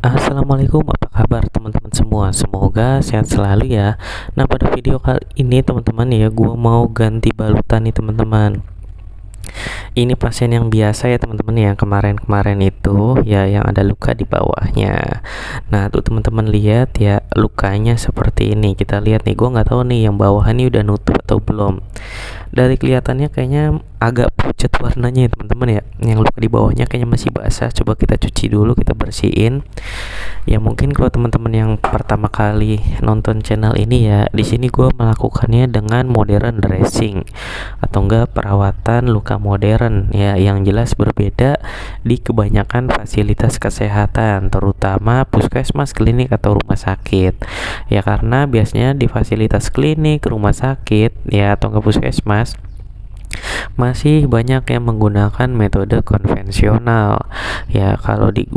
Assalamualaikum, apa kabar teman-teman semua? Semoga sehat selalu ya. Nah, pada video kali ini teman-teman ya, gue mau ganti balutan nih teman-teman. Ini pasien yang biasa ya teman-teman, yang kemarin-kemarin itu ya, yang ada luka di bawahnya. Nah tuh teman-teman lihat ya, lukanya seperti ini. Kita lihat nih, gue nggak tahu nih yang bawah ini udah nutup atau belum. Dari kelihatannya kayaknya agak pucat warnanya ya teman-teman ya. Yang luka di bawahnya kayaknya masih basah. Coba kita cuci dulu, kita bersihin. Ya mungkin kalau teman-teman yang pertama kali nonton channel ini ya, di sini gue melakukannya dengan modern dressing atau enggak perawatan luka modern ya, yang jelas berbeda di kebanyakan fasilitas kesehatan, terutama puskesmas, klinik atau rumah sakit. Ya karena biasanya di fasilitas klinik, rumah sakit ya atau enggak puskesmas masih banyak yang menggunakan metode konvensional. Ya kalau di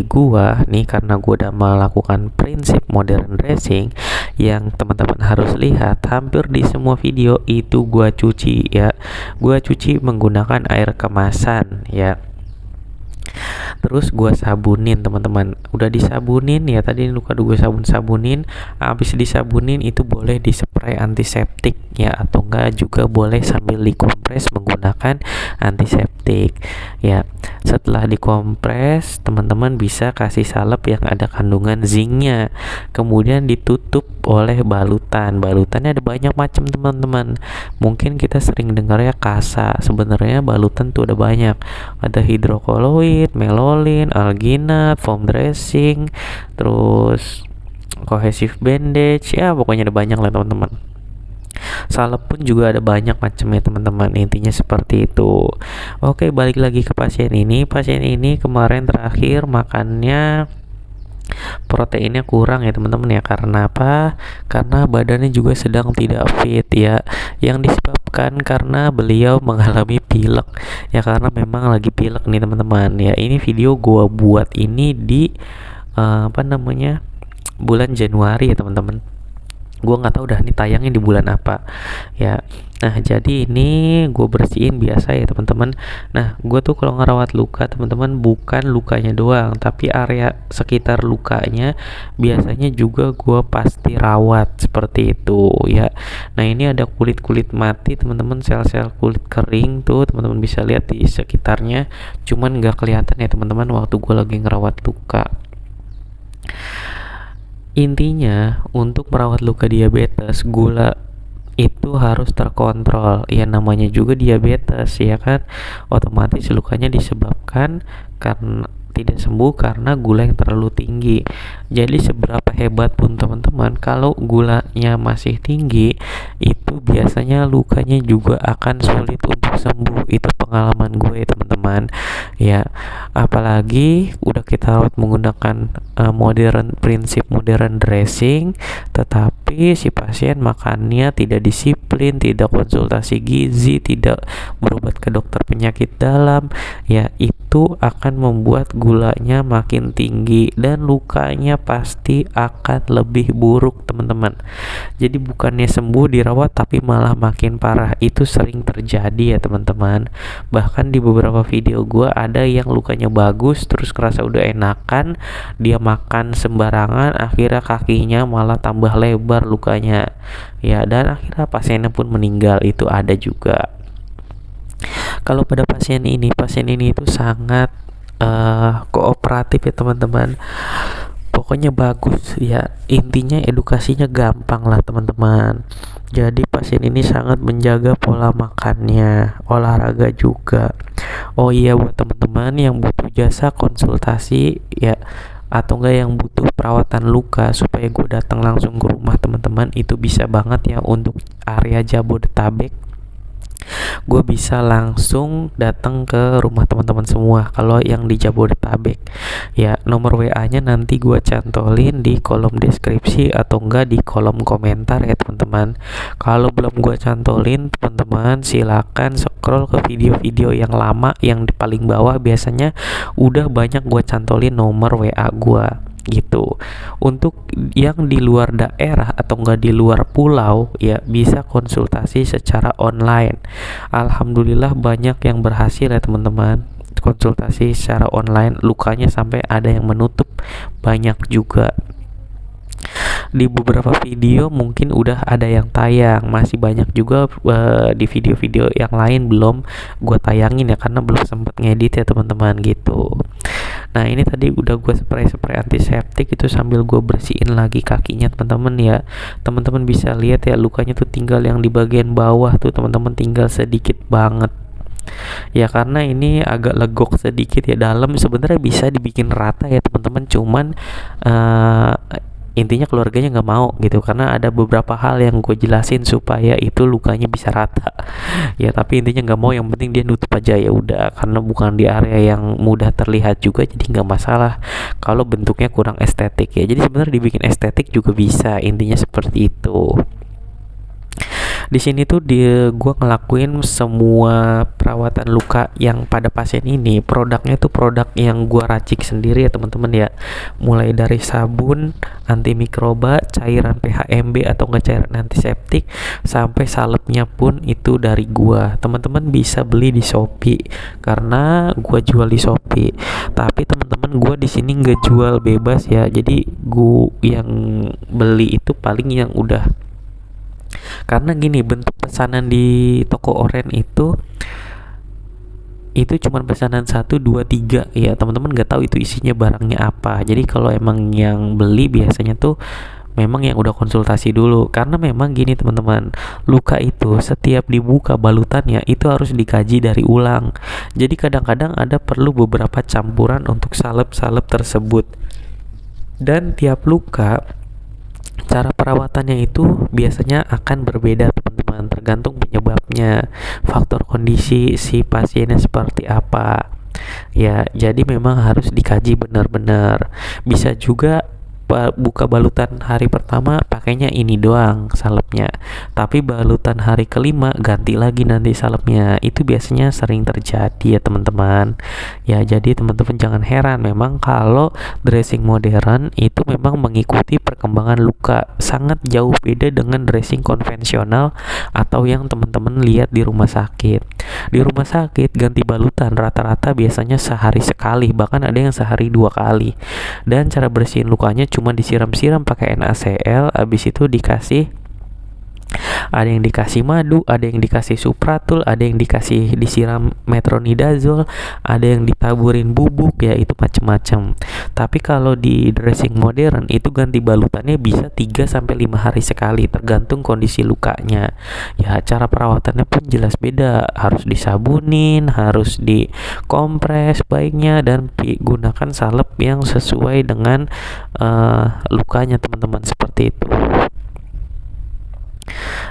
gua nih, karena gua udah melakukan prinsip modern dressing, yang teman-teman harus lihat hampir di semua video itu gua cuci ya. Gua cuci menggunakan air kemasan ya. Terus gua sabunin teman-teman. Udah disabunin ya, tadi luka gue sabunin. Habis disabunin itu boleh dispray antiseptik ya, atau enggak juga boleh sambil dikompres menggunakan antiseptik ya. Setelah dikompres, teman-teman bisa kasih salep yang ada kandungan zincnya, kemudian ditutup oleh balutan. Balutannya ada banyak macam teman-teman. Mungkin kita sering dengar ya kasa. Sebenarnya balutan tuh ada banyak. Ada hidrokoloid, melolin, alginat, foam dressing, terus cohesive bandage, ya pokoknya ada banyak lah teman-teman. Salep pun juga ada banyak macamnya teman-teman. Intinya seperti itu. Oke, balik lagi ke pasien ini. Pasien ini kemarin terakhir makannya proteinnya kurang ya teman-teman ya. Karena apa? Karena badannya juga sedang tidak fit ya, yang disebabkan karena beliau mengalami pilek ya, karena memang lagi pilek nih teman-teman ya. Ini video gua buat ini di bulan Januari ya teman-teman. Gue nggak tahu dah ini tayangnya di bulan apa ya. Nah jadi ini gue bersihin biasa ya teman-teman. Nah gue tuh kalau ngerawat luka teman-teman, bukan lukanya doang, tapi area sekitar lukanya biasanya juga gue pasti rawat seperti itu ya. Nah ini ada kulit-kulit mati teman-teman, sel-sel kulit kering tuh teman-teman bisa lihat di sekitarnya, cuman nggak kelihatan ya teman-teman waktu gue lagi ngerawat luka. Intinya untuk merawat luka diabetes, gula itu harus terkontrol. Ya namanya juga diabetes ya kan, otomatis lukanya disebabkan karena tidak sembuh karena gula yang terlalu tinggi. Jadi seberapa hebat pun teman-teman, kalau gulanya masih tinggi, itu biasanya lukanya juga akan sulit untuk sembuh. Itu pengalaman gue teman-teman ya. Apalagi udah kita rawat menggunakan prinsip modern dressing, tetapi si pasien makannya tidak disiplin, tidak konsultasi gizi, tidak berobat ke dokter penyakit dalam ya, itu akan membuat gulanya makin tinggi dan lukanya pasti akan lebih buruk teman-teman. Jadi bukannya sembuh dirawat tapi malah makin parah. Itu sering terjadi ya teman-teman. Bahkan di beberapa video gue ada yang lukanya bagus, terus kerasa udah enakan, dia makan sembarangan, akhirnya kakinya malah tambah lebar lukanya ya, dan akhirnya pasiennya pun meninggal. Itu ada juga. Kalau pada pasien ini itu sangat kooperatif ya teman-teman. Pokoknya bagus ya, intinya edukasinya gampang lah teman-teman. Jadi pasien ini sangat menjaga pola makannya, olahraga juga. Oh iya, buat teman-teman yang butuh jasa konsultasi ya, atau enggak yang butuh perawatan luka supaya gue datang langsung ke rumah teman-teman, itu bisa banget ya. Untuk area Jabodetabek gue bisa langsung datang ke rumah teman-teman semua. Kalau yang di Jabodetabek ya, nomor WA-nya nanti gue cantolin di kolom deskripsi atau enggak di kolom komentar ya teman-teman. Kalau belum gue cantolin teman-teman, silakan scroll ke video-video yang lama yang di paling bawah, biasanya udah banyak gue cantolin nomor WA gue gitu. Untuk yang di luar daerah atau enggak di luar pulau ya, bisa konsultasi secara online. Alhamdulillah banyak yang berhasil ya teman-teman konsultasi secara online, lukanya sampai ada yang menutup, banyak juga. Di beberapa video mungkin udah ada yang tayang, masih banyak juga di video-video yang lain belum gue tayangin ya, karena belum sempet ngedit ya teman-teman gitu. Nah ini tadi udah gue spray antiseptik itu sambil gue bersihin lagi kakinya teman-teman ya. Teman-teman bisa lihat ya, lukanya tuh tinggal yang di bagian bawah tuh teman-teman, tinggal sedikit banget ya, karena ini agak legok sedikit ya. Dalam sebenarnya bisa dibikin rata ya teman-teman, cuman intinya keluarganya nggak mau gitu, karena ada beberapa hal yang gue jelasin supaya itu lukanya bisa rata ya, tapi intinya nggak mau, yang penting dia nutup aja ya udah, karena bukan di area yang mudah terlihat juga, jadi nggak masalah kalau bentuknya kurang estetik ya. Jadi sebenarnya dibikin estetik juga bisa, intinya seperti itu. Di sini tuh gue ngelakuin semua perawatan luka yang pada pasien ini. Produknya tuh produk yang gue racik sendiri ya teman-teman ya. Mulai dari sabun antimikroba, cairan PHMB atau enggak cairan antiseptik, sampai salepnya pun itu dari gue. Teman-teman bisa beli di Shopee karena gue jual di Shopee. Tapi teman-teman, gue di sini nggak jual bebas ya. Jadi gue yang beli itu paling yang udah, karena gini, bentuk pesanan di toko oren itu cuma pesanan 1, 2, 3 ya teman-teman, nggak tahu itu isinya barangnya apa. Jadi kalau emang yang beli biasanya tuh memang yang udah konsultasi dulu, karena memang gini teman-teman, luka itu setiap dibuka balutannya itu harus dikaji dari ulang. Jadi kadang-kadang ada perlu beberapa campuran untuk salep-salep tersebut, dan tiap luka cara perawatannya itu biasanya akan berbeda teman-teman, tergantung penyebabnya, faktor kondisi si pasiennya seperti apa ya. Jadi memang harus dikaji benar-benar. Bisa juga buka balutan hari pertama pakainya ini doang salepnya, tapi balutan hari kelima ganti lagi nanti salepnya. Itu biasanya sering terjadi ya teman-teman ya. Jadi teman-teman jangan heran, memang kalau dressing modern itu memang mengikuti perkembangan luka, sangat jauh beda dengan dressing konvensional atau yang teman-teman lihat di rumah sakit. Di rumah sakit ganti balutan rata-rata biasanya sehari sekali, bahkan ada yang sehari 2 kali, dan cara bersihin lukanya cuma disiram-siram pakai NaCl, habis itu ada yang dikasih madu, ada yang dikasih supratul, ada yang disiram metronidazol, ada yang ditaburin bubuk ya, itu macam-macam. Tapi kalau di dressing modern itu ganti balutannya bisa 3-5 hari sekali, tergantung kondisi lukanya ya. Cara perawatannya pun jelas beda, harus disabunin, harus dikompres baiknya, dan gunakan salep yang sesuai dengan lukanya teman-teman, seperti itu.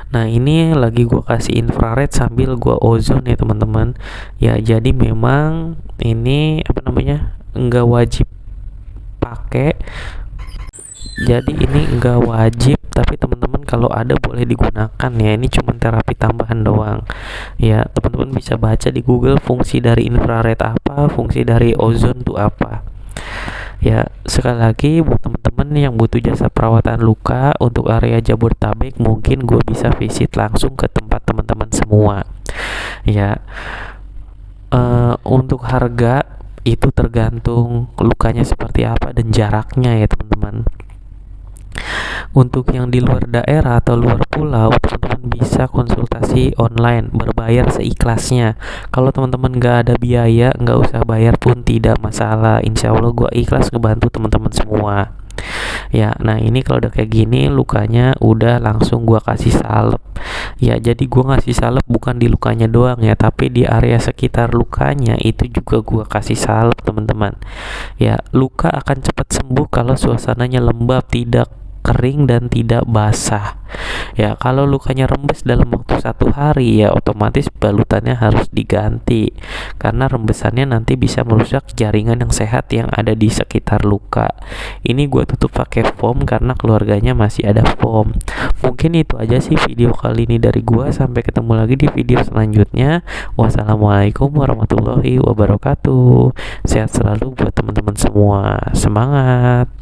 Nah ini lagi gue kasih infrared sambil gue ozon ya teman-teman ya. Jadi memang ini nggak wajib pakai, jadi ini nggak wajib, tapi teman-teman kalau ada boleh digunakan ya. Ini cuma terapi tambahan doang ya. Teman-teman bisa baca di Google fungsi dari infrared apa, fungsi dari ozon itu apa ya. Sekali lagi buat teman-teman yang butuh jasa perawatan luka untuk area Jabodetabek, mungkin gue bisa visit langsung ke tempat teman-teman semua ya. Untuk harga itu tergantung lukanya seperti apa dan jaraknya ya teman-teman. Untuk yang di luar daerah atau luar pulau, teman-teman bisa konsultasi online, berbayar seikhlasnya. Kalau teman-teman nggak ada biaya, nggak usah bayar pun tidak masalah. Insya Allah gue ikhlas ngebantu teman-teman semua ya. Nah ini kalau udah kayak gini, lukanya udah langsung gue kasih salep ya. Jadi gue ngasih salep bukan di lukanya doang ya, tapi di area sekitar lukanya itu juga gue kasih salep teman-teman ya. Luka akan cepat sembuh kalau suasananya lembab, tidak kering dan tidak basah ya. Kalau lukanya rembes dalam waktu 1 hari ya otomatis balutannya harus diganti, karena rembesannya nanti bisa merusak jaringan yang sehat yang ada di sekitar luka. Ini gue tutup pakai foam karena keluarganya masih ada foam. Mungkin itu aja sih video kali ini dari gue. Sampai ketemu lagi di video selanjutnya. Wassalamualaikum warahmatullahi wabarakatuh. Sehat selalu buat teman-teman semua, semangat.